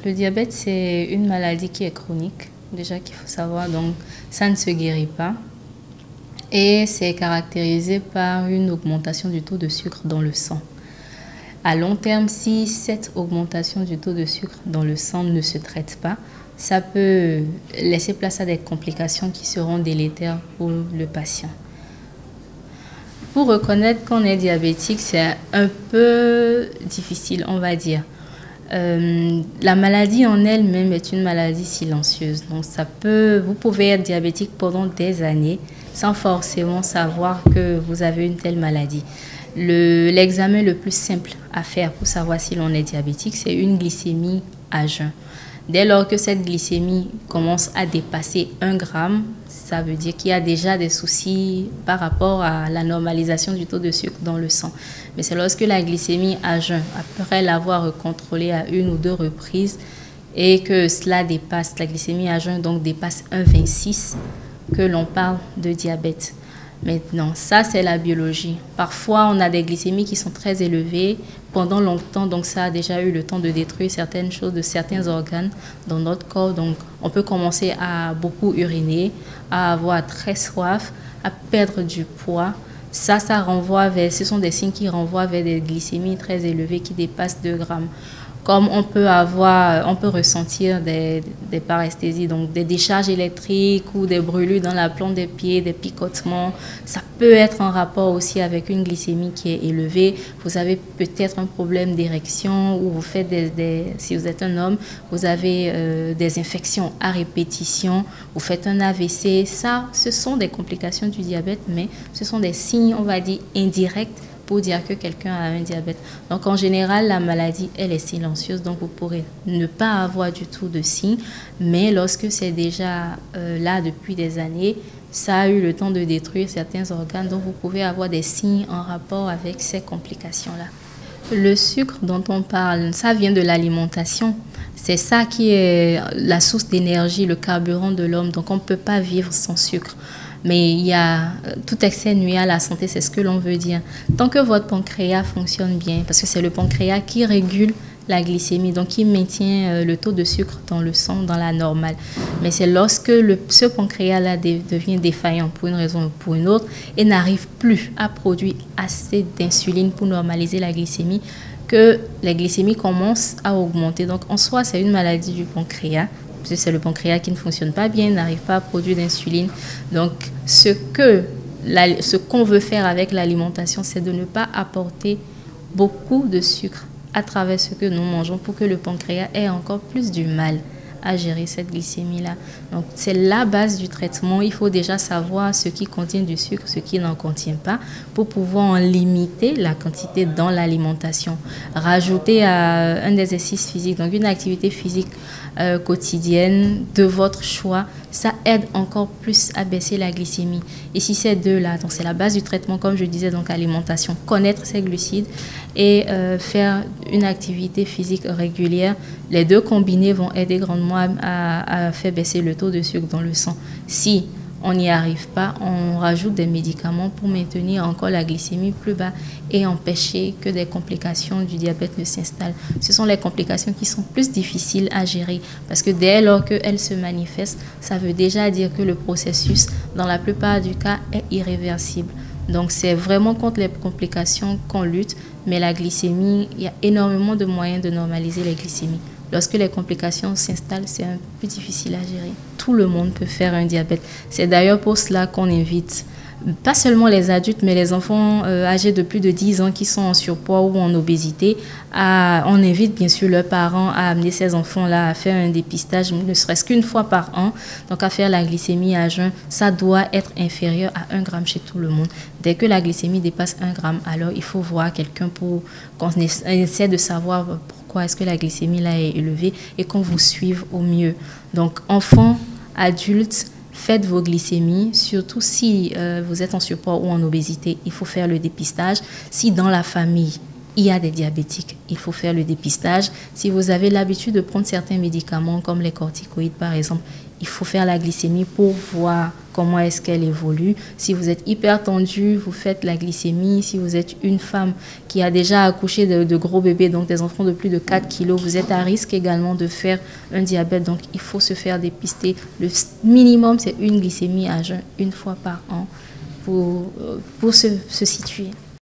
Le diabète, c'est une maladie qui est chronique, déjà qu'il faut savoir, donc ça ne se guérit pas. Et c'est caractérisé par une augmentation du taux de sucre dans le sang. À long terme, si cette augmentation du taux de sucre dans le sang ne se traite pas, ça peut laisser place à des complications qui seront délétères pour le patient. Pour reconnaître qu'on est diabétique, c'est un peu difficile, on va dire. La maladie en elle-même est une maladie silencieuse. Donc vous pouvez être diabétique pendant des années sans forcément savoir que vous avez une telle maladie. L'examen le plus simple à faire pour savoir si l'on est diabétique, c'est une glycémie à jeun. Dès lors que cette glycémie commence à dépasser 1 gramme, ça veut dire qu'il y a déjà des soucis par rapport à la normalisation du taux de sucre dans le sang. Mais c'est lorsque la glycémie à jeun, après l'avoir contrôlée à 1 ou 2 reprises, et que cela dépasse, la glycémie à jeun donc dépasse 1,26, que l'on parle de diabète. Maintenant, ça c'est la biologie. Parfois, on a des glycémies qui sont très élevées pendant longtemps, donc ça a déjà eu le temps de détruire certaines choses de certains organes dans notre corps. Donc, on peut commencer à beaucoup uriner, à avoir très soif, à perdre du poids. Ça renvoie ce sont des signes qui renvoient vers des glycémies très élevées qui dépassent 2 grammes. Comme on peut ressentir des paresthésies, donc des décharges électriques ou des brûlures dans la plante des pieds, des picotements. Ça peut être en rapport aussi avec une glycémie qui est élevée. Vous avez peut-être un problème d'érection ou vous faites si vous êtes un homme, vous avez des infections à répétition, vous faites un AVC. Ça, ce sont des complications du diabète, mais ce sont des signes, on va dire, indirects pour dire que quelqu'un a un diabète. Donc, en général, la maladie, elle est silencieuse, donc vous pourrez ne pas avoir du tout de signes, mais lorsque c'est déjà là depuis des années, ça a eu le temps de détruire certains organes, donc vous pouvez avoir des signes en rapport avec ces complications-là. Le sucre dont on parle, ça vient de l'alimentation. C'est ça qui est la source d'énergie, le carburant de l'homme, donc on ne peut pas vivre sans sucre. Mais il y a tout excès nuit à la santé, c'est ce que l'on veut dire. Tant que votre pancréas fonctionne bien, parce que c'est le pancréas qui régule la glycémie, donc qui maintient le taux de sucre dans le sang, dans la normale. Mais c'est lorsque ce pancréas-là devient défaillant pour une raison ou pour une autre et n'arrive plus à produire assez d'insuline pour normaliser la glycémie que la glycémie commence à augmenter. Donc en soi, c'est une maladie du pancréas. C'est le pancréas qui ne fonctionne pas bien, n'arrive pas à produire d'insuline. Donc, ce qu'on veut faire avec l'alimentation, c'est de ne pas apporter beaucoup de sucre à travers ce que nous mangeons pour que le pancréas ait encore plus du mal à gérer cette glycémie-là. Donc, c'est la base du traitement. Il faut déjà savoir ce qui contient du sucre, ce qui n'en contient pas, pour pouvoir en limiter la quantité dans l'alimentation. Rajouter un exercice physique, donc une activité physique quotidienne de votre choix, ça aide encore plus à baisser la glycémie. Et si ces deux-là, donc c'est la base du traitement, comme je disais, donc alimentation, connaître ses glucides et faire une activité physique régulière, les deux combinés vont aider grandement à faire baisser le taux de sucre dans le sang. Si on n'y arrive pas, on rajoute des médicaments pour maintenir encore la glycémie plus bas et empêcher que des complications du diabète ne s'installent. Ce sont les complications qui sont plus difficiles à gérer parce que dès lors qu'elles se manifestent, ça veut déjà dire que le processus, dans la plupart du cas, est irréversible. Donc, c'est vraiment contre les complications qu'on lutte, mais la glycémie, il y a énormément de moyens de normaliser les glycémies. Lorsque les complications s'installent, c'est un peu plus difficile à gérer. Tout le monde peut faire un diabète. C'est d'ailleurs pour cela qu'on invite pas seulement les adultes, mais les enfants âgés de plus de 10 ans qui sont en surpoids ou en obésité. On invite bien sûr leurs parents à amener ces enfants-là à faire un dépistage, ne serait-ce qu'une fois par an. Donc à faire la glycémie à jeun, ça doit être inférieur à 1 gramme chez tout le monde. Dès que la glycémie dépasse 1 gramme, alors il faut voir quelqu'un pour qu'on essaie de savoir pourquoi est-ce que la glycémie là est élevée et qu'on vous suive au mieux. Donc enfants, adultes, faites vos glycémies, surtout si vous êtes en surpoids ou en obésité, il faut faire le dépistage. Si dans la famille, il y a des diabétiques, il faut faire le dépistage. Si vous avez l'habitude de prendre certains médicaments comme les corticoïdes par exemple, il faut faire la glycémie pour voir comment est-ce qu'elle évolue. Si vous êtes hyper tendu, vous faites la glycémie. Si vous êtes une femme qui a déjà accouché de gros bébés, donc des enfants de plus de 4 kilos, vous êtes à risque également de faire un diabète. Donc, il faut se faire dépister. Le minimum, c'est une glycémie à jeun, une fois par an pour se situer.